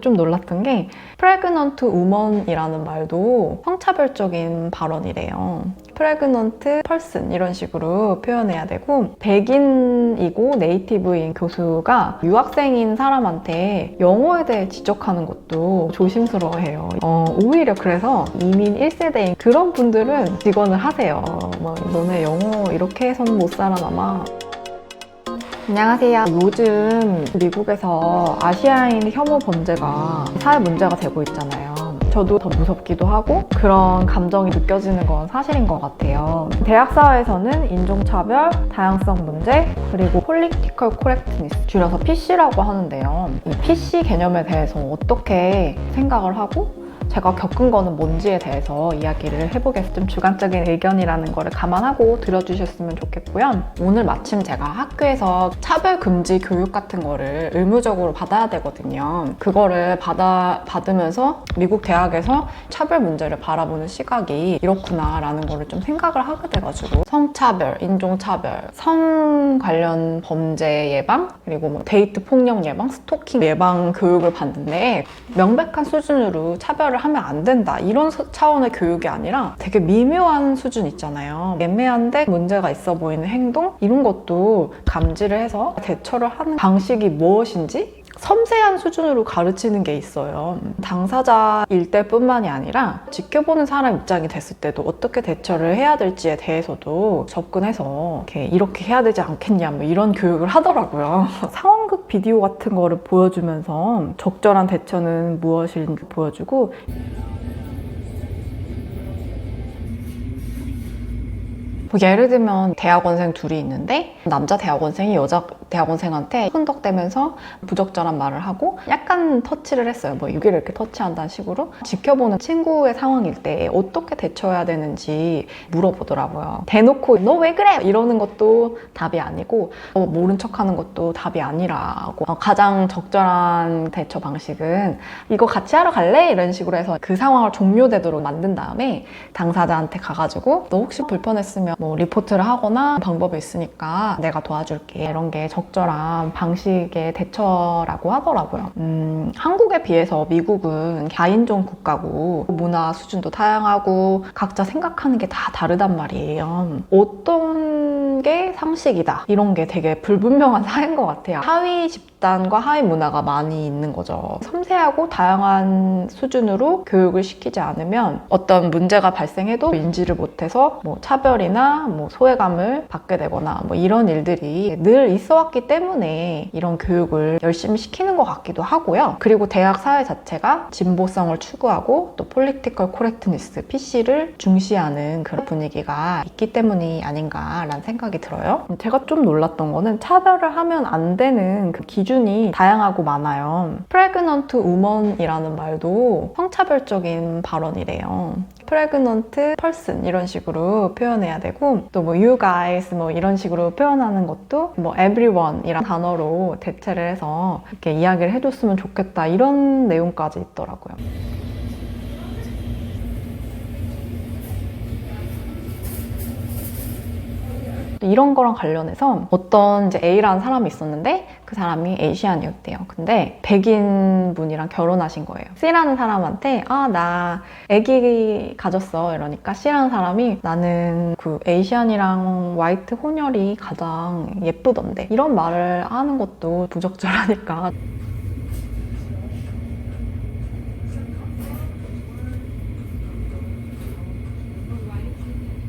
좀 놀랐던 게 pregnant woman이라는 말도 성차별적인 발언이래요. pregnant person 이런 식으로 표현해야 되고, 백인이고 네이티브인 교수가 유학생인 사람한테 영어에 대해 지적하는 것도 조심스러워해요. 오히려 그래서 이민 1세대인 그런 분들은 직언을 하세요. 막 너네 영어 이렇게 해서는 못 살아남아. 안녕하세요. 요즘 미국에서 아시아인 혐오 범죄가 사회 문제가 되고 있잖아요. 저도 더 무섭기도 하고 그런 감정이 느껴지는 건 사실인 것 같아요. 대학 사회에서는 인종차별, 다양성 문제, 그리고 Political Correctness, 줄여서 PC라고 하는데요. 이 PC 개념에 대해서 어떻게 생각을 하고 제가 겪은 거는 뭔지에 대해서 이야기를 해보겠습니다. 좀 주관적인 의견이라는 거를 감안하고 들어주셨으면 좋겠고요. 오늘 마침 제가 학교에서 차별금지 교육 같은 거를 의무적으로 받아야 되거든요. 그거를 받으면서 미국 대학에서 차별 문제를 바라보는 시각이 이렇구나 라는 거를 좀 생각을 하게 돼가지고, 성차별, 인종차별, 성 관련 범죄 예방, 그리고 뭐 데이트 폭력 예방, 스토킹 예방 교육을 받는데, 명백한 수준으로 차별을 하면 안 된다 이런 차원의 교육이 아니라 되게 미묘한 수준 있잖아요. 애매한데 문제가 있어 보이는 행동, 이런 것도 감지를 해서 대처를 하는 방식이 무엇인지 섬세한 수준으로 가르치는 게 있어요. 당사자일 때뿐만이 아니라 지켜보는 사람 입장이 됐을 때도 어떻게 대처를 해야 될지에 대해서도 접근해서 이렇게 해야 되지 않겠냐 뭐 이런 교육을 하더라고요. 상황극 비디오 같은 거를 보여주면서 적절한 대처는 무엇인지 보여주고, 뭐 예를 들면 대학원생 둘이 있는데 남자 대학원생이 여자 대학원생한테 흔덕대면서 부적절한 말을 하고 약간 터치를 했어요. 뭐 여기를 이렇게 터치한다는 식으로. 지켜보는 친구의 상황일 때 어떻게 대처해야 되는지 물어보더라고요. 대놓고 너 왜 그래? 이러는 것도 답이 아니고 모른 척하는 것도 답이 아니라고. 가장 적절한 대처 방식은 이거 같이 하러 갈래? 이런 식으로 해서 그 상황을 종료되도록 만든 다음에 당사자한테 가가지고 너 혹시 불편했으면 뭐 리포트를 하거나 방법이 있으니까 내가 도와줄게, 이런 게 적절한 방식의 대처라고 하더라고요. 한국에 비해서 미국은 다인종 국가고 문화 수준도 다양하고 각자 생각하는 게 다 다르단 말이에요. 어떤 게 상식이다 이런 게 되게 불분명한 사회인 것 같아요. 하위 집단과 하위 문화가 많이 있는 거죠. 섬세하고 다양한 수준으로 교육을 시키지 않으면 어떤 문제가 발생해도 인지를 못해서 뭐 차별이나 뭐 소외감을 받게 되거나 뭐 이런 일들이 늘 있어 왔기 때문에 이런 교육을 열심히 시키는 것 같기도 하고요. 그리고 대학 사회 자체가 진보성을 추구하고 또 Political Correctness, PC를 중시하는 그런 분위기가 있기 때문이 아닌가라는 생각이 들어요. 제가 좀 놀랐던 거는 차별을 하면 안 되는 그 기준이 다양하고 많아요. Pregnant woman이라는 말도 성차별적인 발언이래요. pregnant person 이런 식으로 표현해야 되고, 또 뭐 you guys 뭐 이런 식으로 표현하는 것도 뭐 everyone 이란 단어로 대체를 해서 이렇게 이야기를 해줬으면 좋겠다 이런 내용까지 있더라고요. 이런 거랑 관련해서 어떤 이제 A라는 사람이 있었는데 그 사람이 아시안이었대요. 근데 백인 분이랑 결혼하신 거예요. C라는 사람한테 나 아기 가졌어 이러니까 C라는 사람이 나는 그 아시안이랑 화이트 혼혈이 가장 예쁘던데 이런 말을 하는 것도 부적절하니까.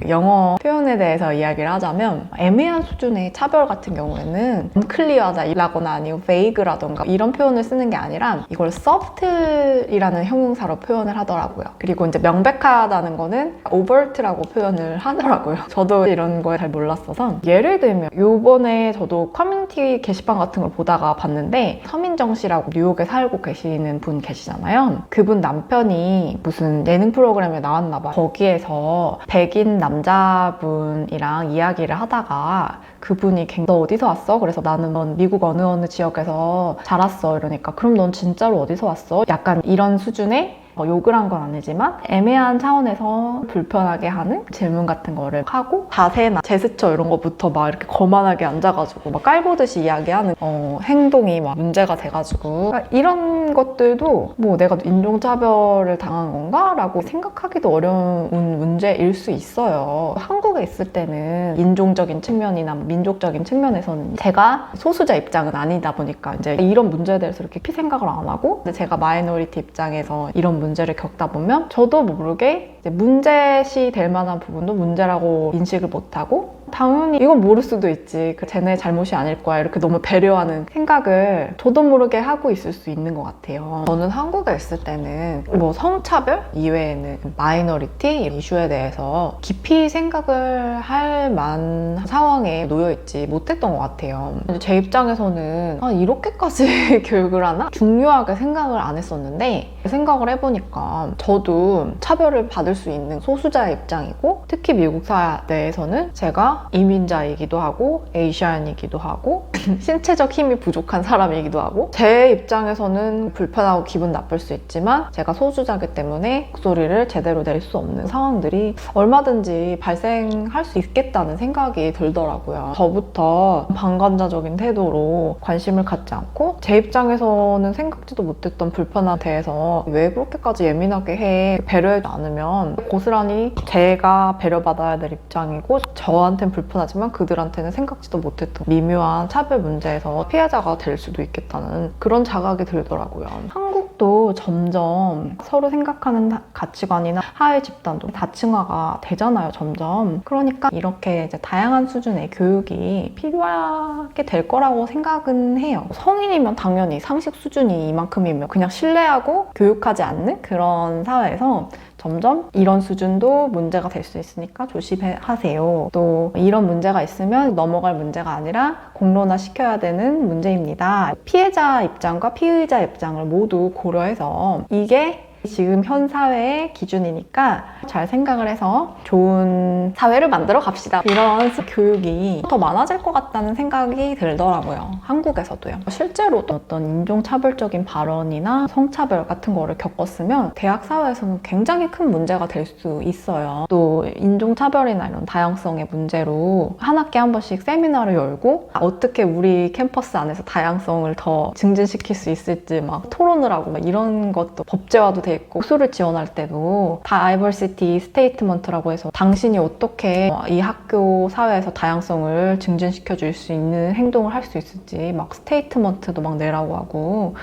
영어 표현에 대해서 이야기를 하자면 애매한 수준의 차별 같은 경우에는 unclear하다라거나 아니면 vague라던가 이런 표현을 쓰는 게 아니라 이걸 subtle이라는 형용사로 표현을 하더라고요. 그리고 이제 명백하다는 거는 overt라고 표현을 하더라고요. 저도 이런 거에 잘 몰랐어서, 예를 들면 요번에 저도 커뮤니티 게시판 같은 걸 보다가 봤는데 서민정 씨라고 뉴욕에 살고 계시는 분 계시잖아요. 그분 남편이 무슨 예능 프로그램에 나왔나 봐요. 거기에서 백인 남자분이랑 이야기를 하다가 그분이 너 어디서 왔어? 그래서 나는 넌 미국 어느 지역에서 자랐어 이러니까 그럼 넌 진짜로 어디서 왔어? 약간 이런 수준의 욕을 한 건 아니지만 애매한 차원에서 불편하게 하는 질문 같은 거를 하고 자세나 제스처 이런 거부터 막 이렇게 거만하게 앉아가지고 막 깔보듯이 이야기하는 행동이 막 문제가 돼가지고 그러니까 이런 것들도 뭐 내가 인종차별을 당한 건가? 라고 생각하기도 어려운 문제일 수 있어요. 한국에 있을 때는 인종적인 측면이나 민족적인 측면에서는 제가 소수자 입장은 아니다 보니까 이제 이런 문제에 대해서 이렇게 깊이 생각을 안 하고 제가 마이너리티 입장에서 이런 문제를 겪다 보면 저도 모르게 이제 문제시 될 만한 부분도 문제라고 인식을 못하고 당연히 이건 모를 수도 있지. 쟤네 잘못이 아닐 거야. 이렇게 너무 배려하는 생각을 저도 모르게 하고 있을 수 있는 것 같아요. 저는 한국에 있을 때는 뭐 성차별 이외에는 마이너리티 이슈에 대해서 깊이 생각을 할 만한 상황에 놓여있지 못했던 것 같아요. 제 입장에서는 이렇게까지 교육을 하나? 중요하게 생각을 안 했었는데 생각을 해보니까 저도 차별을 받을 수 있는 소수자의 입장이고 특히 미국 사회 내에서는 제가 이민자이기도 하고 에이시안이기도 하고 신체적 힘이 부족한 사람이기도 하고 제 입장에서는 불편하고 기분 나쁠 수 있지만 제가 소수자이기 때문에 목소리를 제대로 낼 수 없는 상황들이 얼마든지 발생할 수 있겠다는 생각이 들더라고요. 저부터 방관자적인 태도로 관심을 갖지 않고 제 입장에서는 생각지도 못했던 불편함에 대해서 왜 그렇게까지 예민하게 해 배려하지 않으면 고스란히 제가 배려받아야 될 입장이고 저한테는 불편하지만 그들한테는 생각지도 못했던 미묘한 차별 문제에서 피해자가 될 수도 있겠다는 그런 자각이 들더라고요. 한국도 점점 서로 생각하는 가치관이나 하위 집단도 다층화가 되잖아요, 점점. 그러니까 이렇게 이제 다양한 수준의 교육이 필요하게 될 거라고 생각은 해요. 성인이면 당연히 상식 수준이 이만큼이면 그냥 신뢰하고 교육하지 않는 그런 사회에서 점점 이런 수준도 문제가 될 수 있으니까 조심하세요. 또 이런 문제가 있으면 넘어갈 문제가 아니라 공론화시켜야 되는 문제입니다. 피해자 입장과 피의자 입장을 모두 고려해서 이게 지금 현 사회의 기준이니까 잘 생각을 해서 좋은 사회를 만들어 갑시다. 이런 교육이 더 많아질 것 같다는 생각이 들더라고요. 한국에서도요. 실제로도 어떤 인종차별적인 발언이나 성차별 같은 거를 겪었으면 대학 사회에서는 굉장히 큰 문제가 될 수 있어요. 또 인종차별이나 이런 다양성의 문제로 한 학기에 한 번씩 세미나를 열고 어떻게 우리 캠퍼스 안에서 다양성을 더 증진시킬 수 있을지 막 토론을 하고 막 이런 것도 법제화도 돼 있고 수를 지원할 때도 다이버시티 스테이트먼트라고 해서 당신이 어떻게 이 학교 사회에서 다양성을 증진시켜 줄 수 있는 행동을 할 수 있을지 막 스테이트먼트도 막 내라고 하고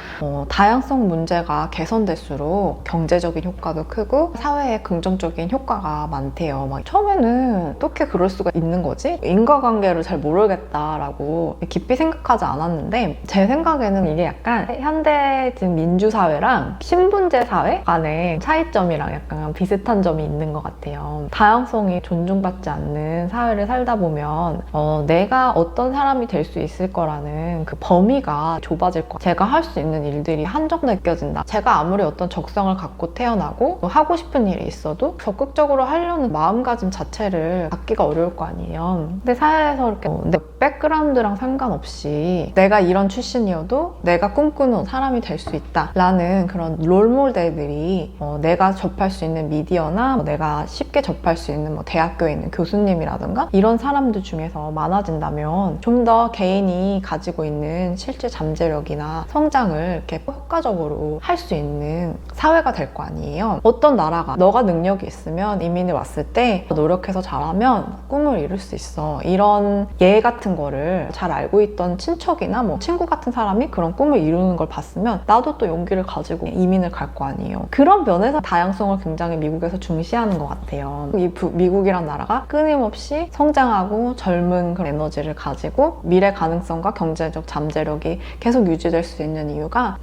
다양성 문제가 개선될수록 경제적인 효과도 크고 사회에 긍정적인 효과가 많대요. 막 처음에는 어떻게 그럴 수가 있는 거지? 인과관계를 잘 모르겠다라고 깊이 생각하지 않았는데 제 생각에는 이게 약간 현대 지금 민주사회랑 신분제 사회 간의 차이점이랑 약간 비슷한 점이 있는 것 같아요. 다양성이 존중받지 않는 사회를 살다 보면 내가 어떤 사람이 될 수 있을 거라는 그 범위가 좁아질 것 같아요. 제가 할 수 있는 일들이 한정돼 느껴진다. 제가 아무리 어떤 적성을 갖고 태어나고 하고 싶은 일이 있어도 적극적으로 하려는 마음가짐 자체를 갖기가 어려울 거 아니에요. 근데 사회에서 이렇게 내 백그라운드랑 상관없이 내가 이런 출신이어도 내가 꿈꾸는 사람이 될 수 있다 라는 그런 롤모델들이 내가 접할 수 있는 미디어나 내가 쉽게 접할 수 있는 대학교에 있는 교수님이라든가 이런 사람들 중에서 많아진다면 좀 더 개인이 가지고 있는 실제 잠재력이나 성장을 이렇게 효과적으로 할 수 있는 사회가 될 거 아니에요. 어떤 나라가 너가 능력이 있으면 이민을 왔을 때 노력해서 잘하면 꿈을 이룰 수 있어. 이런 예 같은 거를 잘 알고 있던 친척이나 친구 같은 사람이 그런 꿈을 이루는 걸 봤으면 나도 또 용기를 가지고 이민을 갈 거 아니에요. 그런 면에서 다양성을 굉장히 미국에서 중시하는 것 같아요. 이 미국이란 나라가 끊임없이 성장하고 젊은 그런 에너지를 가지고 미래 가능성과 경제적 잠재력이 계속 유지될 수 있는 이유가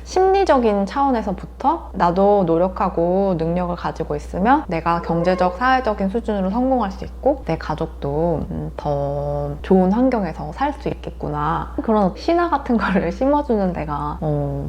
심리적인 차원에서부터 나도 노력하고 능력을 가지고 있으면 내가 경제적, 사회적인 수준으로 성공할 수 있고 내 가족도 더 좋은 환경에서 살 수 있겠구나. 그런 신화 같은 거를 심어주는 데가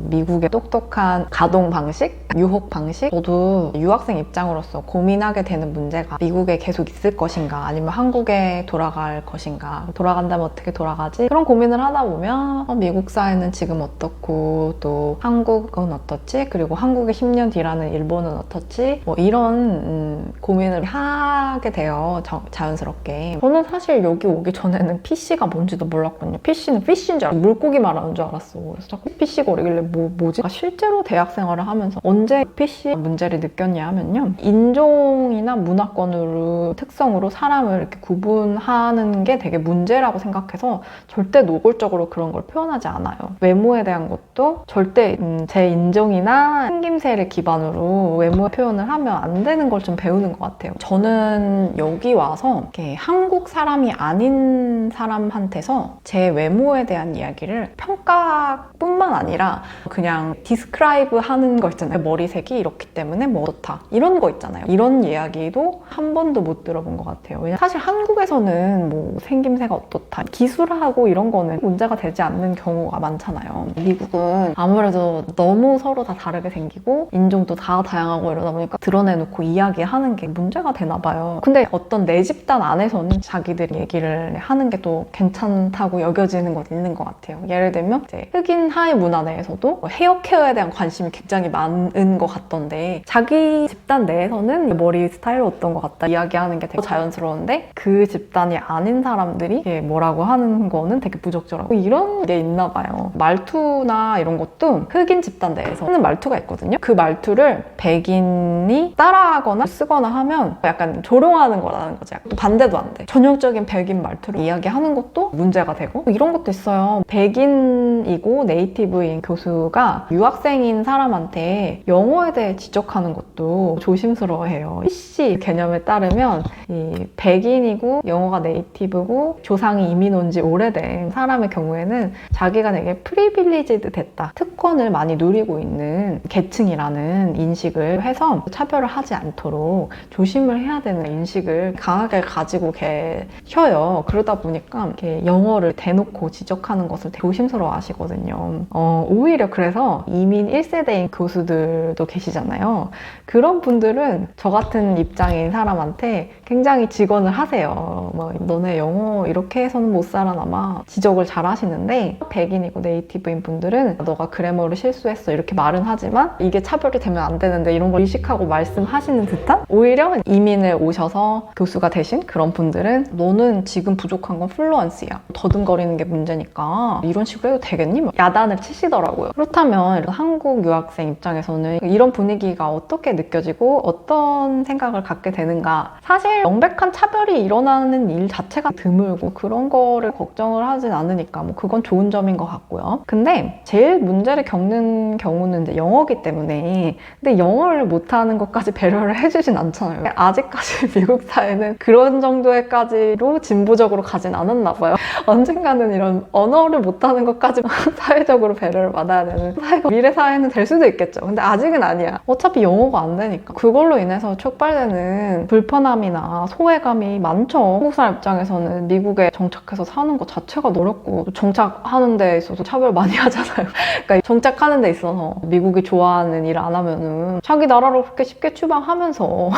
미국의 똑똑한 가동 방식 방식, 유혹 방식, 저도 유학생 입장으로서 고민하게 되는 문제가 미국에 계속 있을 것인가 아니면 한국에 돌아갈 것인가, 돌아간다면 어떻게 돌아가지? 그런 고민을 하다 보면 미국 사회는 지금 어떻고 또 한국은 어떻지? 그리고 한국의 10년 뒤라는 일본은 어떻지? 뭐 이런 고민을 하게 돼요. 자연스럽게. 저는 사실 여기 오기 전에는 PC가 뭔지도 몰랐거든요. PC는 피쉬인 줄 알았어. 물고기 말하는 줄 알았어. 그래서 자꾸 PC 거리길래 뭐지? 실제로 대학 생활을 하면서 언제 PC 문제를 느꼈냐 하면요. 인종이나 문화권으로 특성으로 사람을 이렇게 구분하는 게 되게 문제라고 생각해서 절대 노골적으로 그런 걸 표현하지 않아요. 외모에 대한 것도 절대 제 인종이나 생김새를 기반으로 외모 표현을 하면 안 되는 걸 좀 배우는 것 같아요. 저는 여기 와서 이렇게 한국 사람이 아닌 사람한테서 제 외모에 대한 이야기를 평가뿐만 아니라 그냥 디스크라이브 하는 거 있잖아요. 머리색이 이렇기 때문에 뭐 어떻다 이런 거 있잖아요. 이런 이야기도 한 번도 못 들어본 것 같아요. 왜냐면 사실 한국에서는 뭐 생김새가 어떻다 기술하고 이런 거는 문제가 되지 않는 경우가 많잖아요. 미국은 아무래도 너무 서로 다 다르게 생기고 인종도 다 다양하고 이러다 보니까 드러내놓고 이야기하는 게 문제가 되나 봐요. 근데 어떤 내 집단 안에서는 자기들이 얘기를 하는 게 또 괜찮다고 여겨지는 것도 있는 것 같아요. 예를 들면 이제 흑인 하위 문화 내에서도 헤어 케어에 대한 관심이 굉장히 많은 것 같던데 자기 집단 내에서는 머리 스타일 어떤 것 같다 이야기하는 게 되게 자연스러운데 그 집단이 아닌 사람들이 뭐라고 하는 거는 되게 부적절하고 이런 게 있나 봐요. 말투나 이런 것도 흑인 집단 내에서 쓰는 말투가 있거든요. 그 말투를 백인이 따라하거나 쓰거나 하면 약간 조롱하는 거라는 거죠. 또 반대도 안 돼. 전형적인 백인 말투로 이야기하는 것도 문제가 되고 이런 것도 있어요. 백인이고 네이티브인 교수가 유학생인 사람한테 영어에 대해 지적하는 것도 조심스러워해요. PC 개념에 따르면 이 백인이고 영어가 네이티브고 조상이 이민 온 지 오래된 사람의 경우에는 자기가 되게 프리빌리지드 됐다. 특권을 많이 누리고 있는 계층이라는 인식을 해서 차별을 하지 않도록 조심을 해야 되는 인식을 강하게 가지고 계셔요. 그러다 보니까 이렇게 영어를 대놓고 지적하는 것을 되게 조심스러워 하시거든요. 오히려 그래서 이민 1세대인 교수들도 계시잖아요. 그런 분들은 저 같은 입장인 사람한테 굉장히 직언을 하세요. 뭐 너네 영어 이렇게 해서는 못 살아남아 지적을 잘 하시는데 백인이고 네이티브인 분들은 너가 그래머를 실수했어 이렇게 말은 하지만 이게 차별이 되면 안 되는데 이런 걸 의식하고 말씀하시는 듯한 오히려 이민을 오셔서 교수가 되신 그런 분들은 너는 지금 부족한 건 플루언스야. 더듬거리는 게 문제니까 이런 식으로 해도 되겠니? 야단을 치시더라고요. 그렇다면 한국 유학생 입장에서는 이런 분위기가 어떻게 느껴지고 어떤 생각을 갖게 되는가. 사실 명백한 차별이 일어나는 일 자체가 드물고 그런 거를 걱정을 하진 않으니까 뭐 그건 좋은 점인 것 같고요. 근데 제일 문제를 겪는 경우는 이제 영어기 때문에 근데 영어를 못하는 것까지 배려를 해주진 않잖아요. 아직까지 미국 사회는 그런 정도에까지로 진보적으로 가진 않았나 봐요. 언젠가는 이런 언어를 못하는 것까지 사회적으로 배려를 받아야 되는 사회가 미래 사회는 될 수도 있겠죠. 근데 아직은 아니야. 어차피 영어가 안 되니까. 그걸로 인해서 촉발되는 불편함이나 소외감이 많죠. 한국 사람 입장에서는 미국에 정착해서 사는 것 자체가 어렵고 정착하는 데 있어서 차별 많이 하잖아요. 그러니까 정착하는 데 있어서 미국이 좋아하는 일 안 하면은 자기 나라로 그렇게 쉽게 추방하면서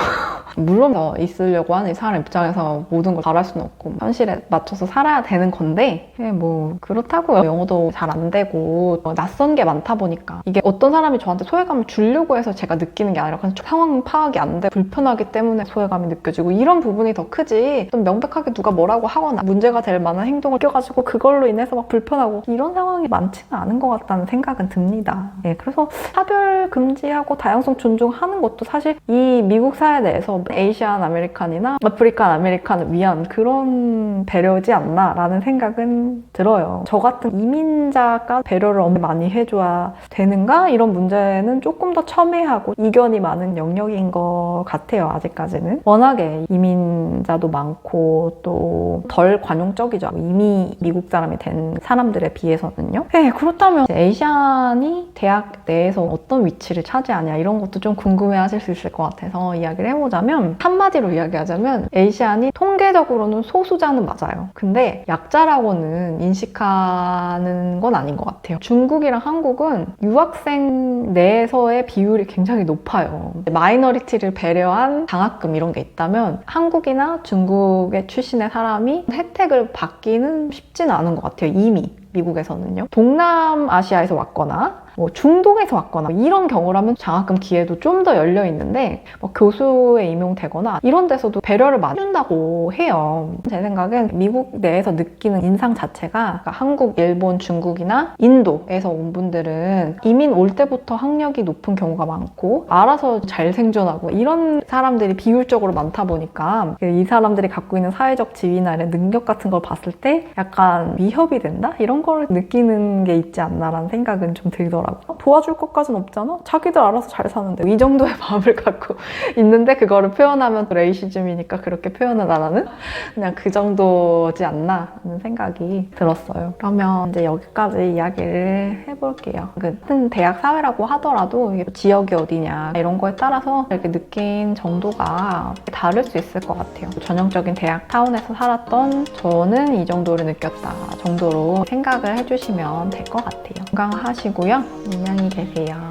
물론 더 있으려고 하는 사람 입장에서 모든 걸 잘할 수는 없고 현실에 맞춰서 살아야 되는 건데 뭐 그렇다고요. 영어도 잘 안 되고 낯선 게 많다 보니까 이게 어떤 사람이 저한테 소외감을 주려고 해서 제가 느끼는 게 아니라 그냥 상황 파악이 안 돼 불편하기 때문에 소외감이 느껴지고 이런 부분이 더 크지 좀 명백하게 누가 뭐라고 하거나 문제가 될 만한 행동을 껴가지고 그걸로 인해서 막 불편하고 이런 상황이 많지는 않은 것 같다는 생각은 듭니다. 그래서 차별 금지하고 다양성 존중하는 것도 사실 이 미국 사회 내에서 에이시안 아메리칸이나 아프리칸 아메리칸을 위한 그런 배려지 않나 라는 생각은 들어요. 저 같은 이민자가 배려를 엄청 많이 해줘야 되는가? 이런 문제는 조금 더 첨예하고 이견이 많은 영역인 것 같아요. 아직까지는. 워낙에 이민자도 많고 또 덜 관용적이죠. 이미 미국 사람이 된 사람들에 비해서는요. 그렇다면 에이시안이 대학 내에서 어떤 위치를 차지하냐 이런 것도 좀 궁금해하실 수 있을 것 같아서 이야기를 해보자면 한마디로 이야기하자면 에이시안이 통계적으로는 소수자는 맞아요. 근데 약자라고는 인식하는 건 아닌 것 같아요. 중국이랑 한국은 유학생 내 내에서의 비율이 굉장히 높아요. 마이너리티를 배려한 장학금 이런 게 있다면 한국이나 중국의 출신의 사람이 혜택을 받기는 쉽지는 않은 것 같아요. 이미 미국에서는요. 동남아시아에서 왔거나 중동에서 왔거나 이런 경우라면 장학금 기회도 좀 더 열려 있는데 교수에 임용되거나 이런 데서도 배려를 많이 준다고 해요. 제 생각엔 미국 내에서 느끼는 인상 자체가 한국, 일본, 중국이나 인도에서 온 분들은 이민 올 때부터 학력이 높은 경우가 많고 알아서 잘 생존하고 이런 사람들이 비율적으로 많다 보니까 이 사람들이 갖고 있는 사회적 지위나 이런 능력 같은 걸 봤을 때 약간 위협이 된다? 이런 걸 느끼는 게 있지 않나라는 생각은 좀 들더라고요. 도와줄 것까진 없잖아? 자기들 알아서 잘 사는데 이 정도의 마음을 갖고 있는데 그거를 표현하면 레이시즘이니까 그렇게 표현을 안 하는? 그냥 그 정도지 않나 하는 생각이 들었어요. 그러면 이제 여기까지 이야기를 해볼게요. 같은 대학 사회라고 하더라도 이게 지역이 어디냐 이런 거에 따라서 이렇게 느낀 정도가 다를 수 있을 것 같아요. 전형적인 대학 타운에서 살았던 저는 이 정도를 느꼈다 정도로 생각을 해주시면 될 것 같아요. 건강하시고요. 안녕히 계세요.